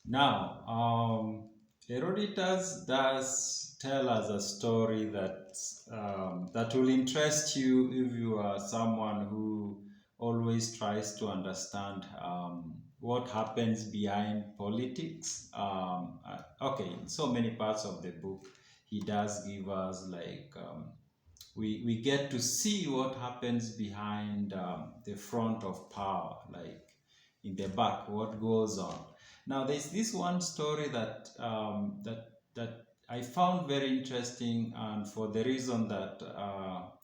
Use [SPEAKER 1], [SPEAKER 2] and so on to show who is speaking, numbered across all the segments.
[SPEAKER 1] Now, Herodotus does tell us a story that will interest you if you are someone who always tries to understand what happens behind politics. Okay, in so many parts of the book, he does give us we get to see what happens behind the front of power, like in the back, what goes on. Now, there's this one story that I found very interesting, and for the reason that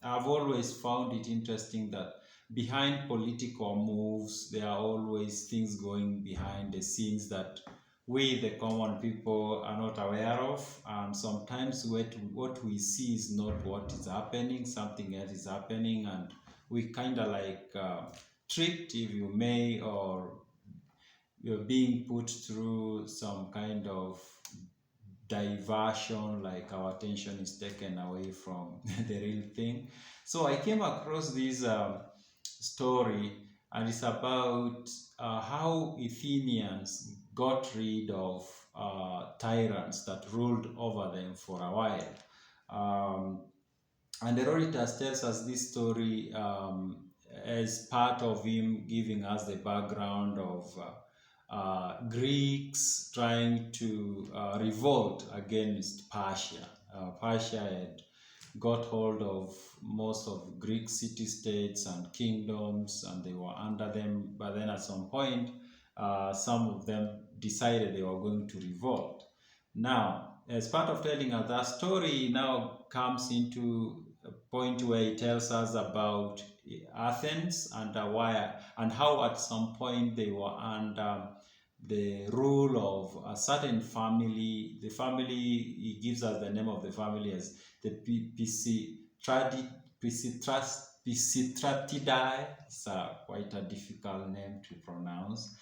[SPEAKER 1] I've always found it interesting that behind political moves, there are always things going behind the scenes that we, the common people, are not aware of. And sometimes what we see is not what is happening, something else is happening, and we kind of tricked, if you may, or you're being put through some kind of diversion, like our attention is taken away from the real thing. So I came across this story, and it's about how Athenians got rid of tyrants that ruled over them for a while. Um, and Herodotus tells us this story as part of him giving us the background of Greeks trying to revolt against Persia. Persia had got hold of most of Greek city-states and kingdoms, and they were under them. But then at some point, some of them decided they were going to revolt. Now, as part of telling us that story, he now comes into a point where he tells us about Athens and why and how at some point they were under the rule of a certain family. The family, he gives us the name of the family as the Pisistratidae. It's quite a difficult name to pronounce.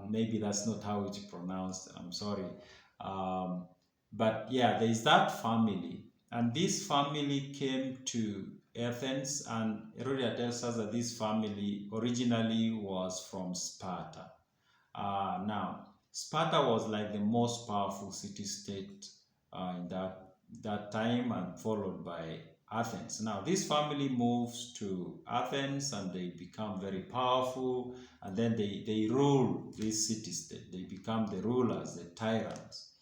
[SPEAKER 1] Maybe that's not how it's pronounced. I'm sorry. Um, but yeah, there is that family. And this family came to Athens, and Herodotus tells us that this family originally was from Sparta. Now, Sparta was like the most powerful city-state in that time, and followed by Athens. Now, this family moves to Athens, and they become very powerful, and then they rule this city-state. They become the rulers, the tyrants.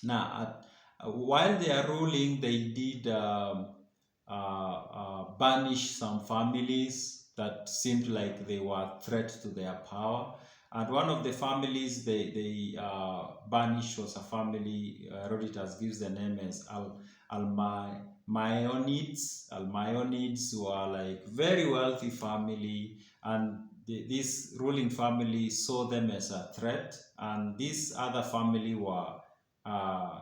[SPEAKER 1] Now, while they are ruling, they did banish some families that seemed like they were a threat to their power. And one of the families they banished was a family, Herodotus gives the name as Alcmaeonids. Alcmaeonids were like very wealthy family, and this ruling family saw them as a threat, and this other family were uh,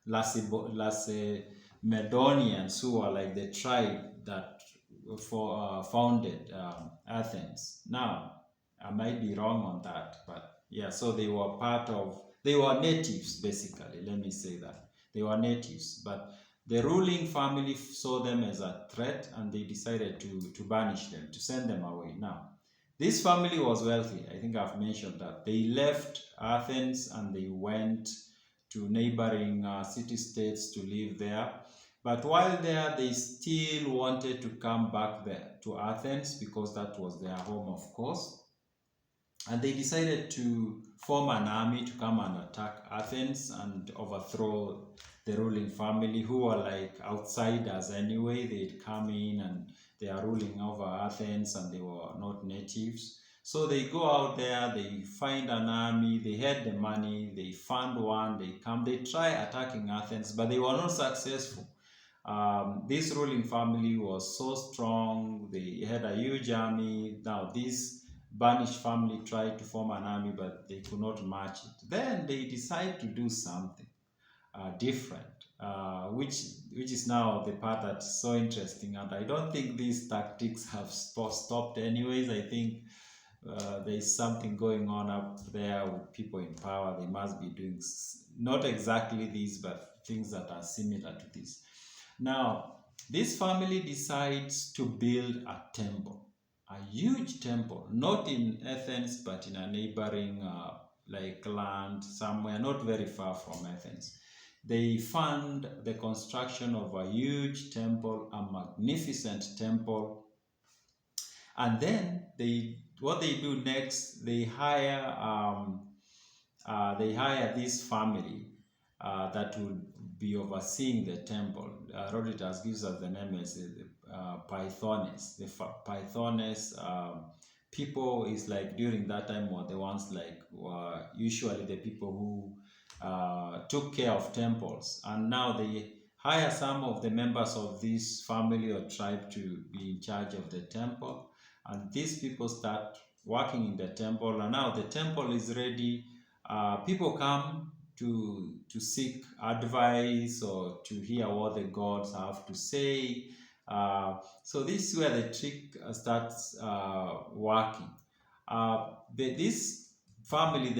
[SPEAKER 1] Lacedaemonians, who were like the tribe that founded Athens. Now, I might be wrong on that, but yeah, so they were natives basically, let me say that. They were natives, but the ruling family saw them as a threat, and they decided to banish them, to send them away. Now, this family was wealthy. I think I've mentioned that. They left Athens and they went to neighboring city-states to live there. But while there, they still wanted to come back there to Athens because that was their home, of course. And they decided to form an army to come and attack Athens and overthrow the ruling family, who were like outsiders anyway. They'd come in and they are ruling over Athens, and they were not natives. So they go out there, they find an army, they had the money, they fund one, they come, they try attacking Athens, but they were not successful. This ruling family was so strong, they had a huge army. Now, this banished family tried to form an army, but they could not match it. Then they decide to do something different, which is now the part that's so interesting. And I don't think these tactics have stopped anyways. I think there's something going on up there with people in power. They must be doing not exactly this, but things that are similar to this. Now, this family decides to build a temple, a huge temple, not in Athens, but in a neighboring like land somewhere not very far from Athens. They fund the construction of a huge temple, a magnificent temple, and then what they do next, they hire this family that will be overseeing the temple. Herodotus gives us the name as Pythones. The Pythones people is like during that time were the ones like were usually the people who took care of temples, and now they hire some of the members of this family or tribe to be in charge of the temple, and these people start working in the temple, and now the temple is ready. People come to seek advice or to hear what the gods have to say. So this is where the trick starts working. This family,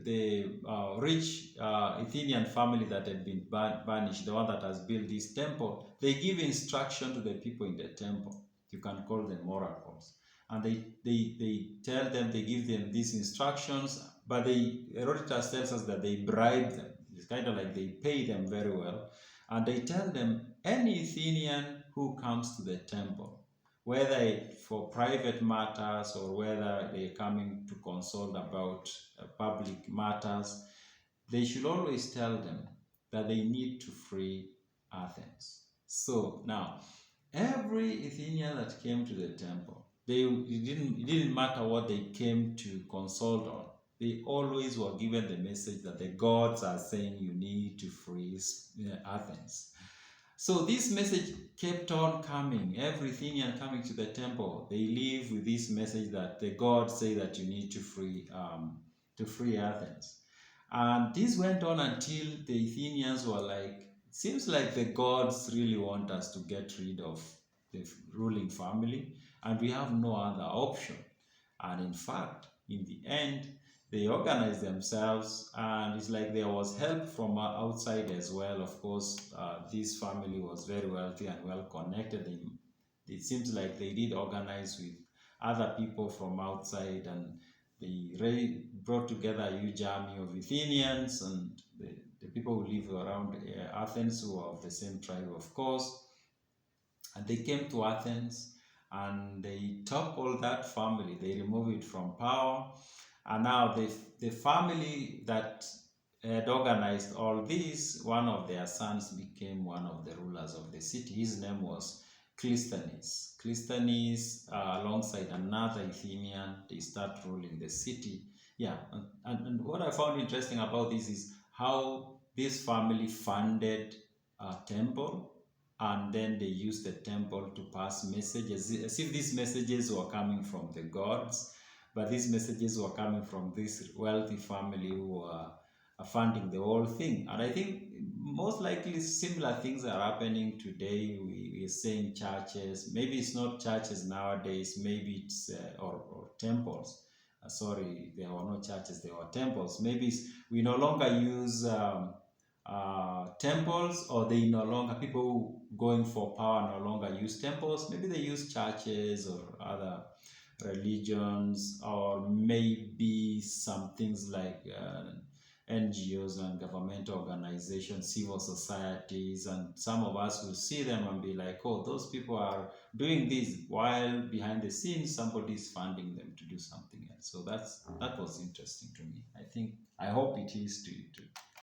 [SPEAKER 1] the rich Athenian family that had been banished, the one that has built this temple, they give instruction to the people in the temple. You can call them oracles. And they tell them, they give them these instructions, but Herodotus tells us that they bribe them. It's kind of like they pay them very well. And they tell them, any Athenian who comes to the temple, whether for private matters or whether they're coming to consult about public matters, they should always tell them that they need to free Athens. So now, every Athenian that came to the temple, it didn't matter what they came to consult on. They always were given the message that the gods are saying you need to free Athens. So this message kept on coming. Every Athenian coming to the temple, they leave with this message that the gods say that you need to free Athens. And this went on until the Athenians were like, it seems like the gods really want us to get rid of the ruling family, and we have no other option. And in fact, in the end, they organized themselves, and it's like there was help from outside as well. Of course, this family was very wealthy and well connected. It seems like they did organize with other people from outside, and they brought together a huge army of Athenians and the people who live around Athens, who are of the same tribe, of course. And they came to Athens and they toppled that family. They removed it from power. And now the family that had organized all this, one of their sons became one of the rulers of the city. His name was Clisthenes. Clisthenes, alongside another Athenian, they start ruling the city. Yeah, and what I found interesting about this is how this family funded a temple, and then they used the temple to pass messages, as if these messages were coming from the gods, but these messages were coming from this wealthy family who were funding the whole thing. And I think most likely similar things are happening today. We are saying churches, maybe it's not churches nowadays, maybe it's or temples. Sorry, there were no churches, there were temples. Maybe we no longer use temples, or people going for power no longer use temples. Maybe they use churches or other religions, or maybe some things like NGOs and governmental organizations, civil societies, and some of us will see them and be like, oh, those people are doing this, while behind the scenes somebody is funding them to do something else. So that was interesting to me. I hope it is to you too.